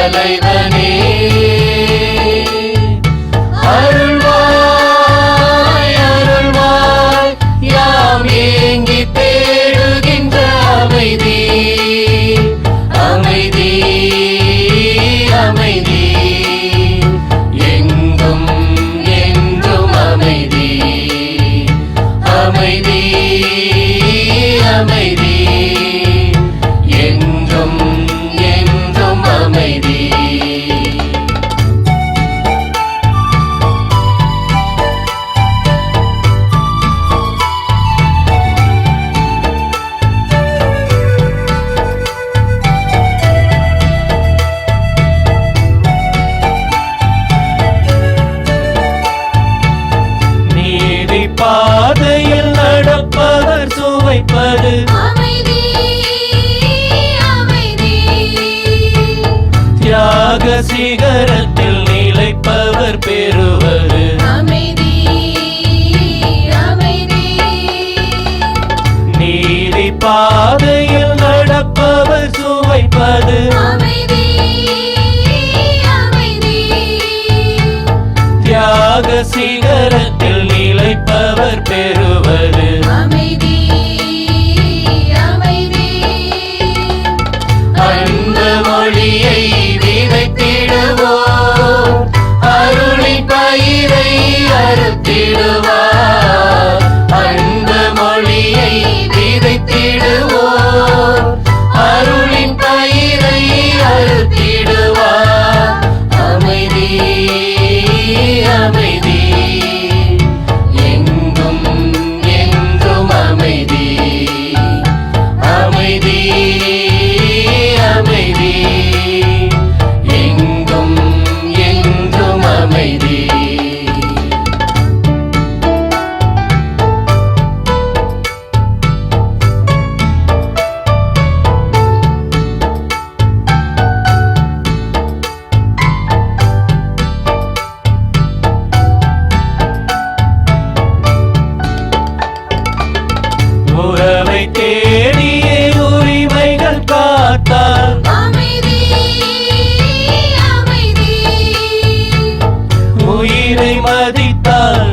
தலைவனே அருள்வாய் அருள்வாய் யாம் ஏங்கி தேடுகின்ற அமைதி அமைதி அமைதி எங்கும் எங்கும் அமைதி அமைதி அமைதி என்றும் என்றும் அமைதி நீதி பாதையில் நடப்பவர் சுவைப்பது தியாக சிகரத்தில் நிலைப்பவர் பெறுவது நீதி பாதையில் நடப்பவர் சுவைப்பது தியாக சிகரத்தில் நிலைப்பவர் பெறுவது அன்பு மொழியை விதைத்திடுவோம் அருளின் பயிரை அறுத்திடுவார் அன்பு மொழியை விதைத்திடுவோம் அருளின் பயிரை அறுத்திடுவார் அமைதி அமைதி எங்கும் என்றும் அமைதி அமைதி அமைதி எங்கும் என்றும் அமைதி உறவை தேடியே உரிமைகள் காத்தால் உயிரை மதித்தால்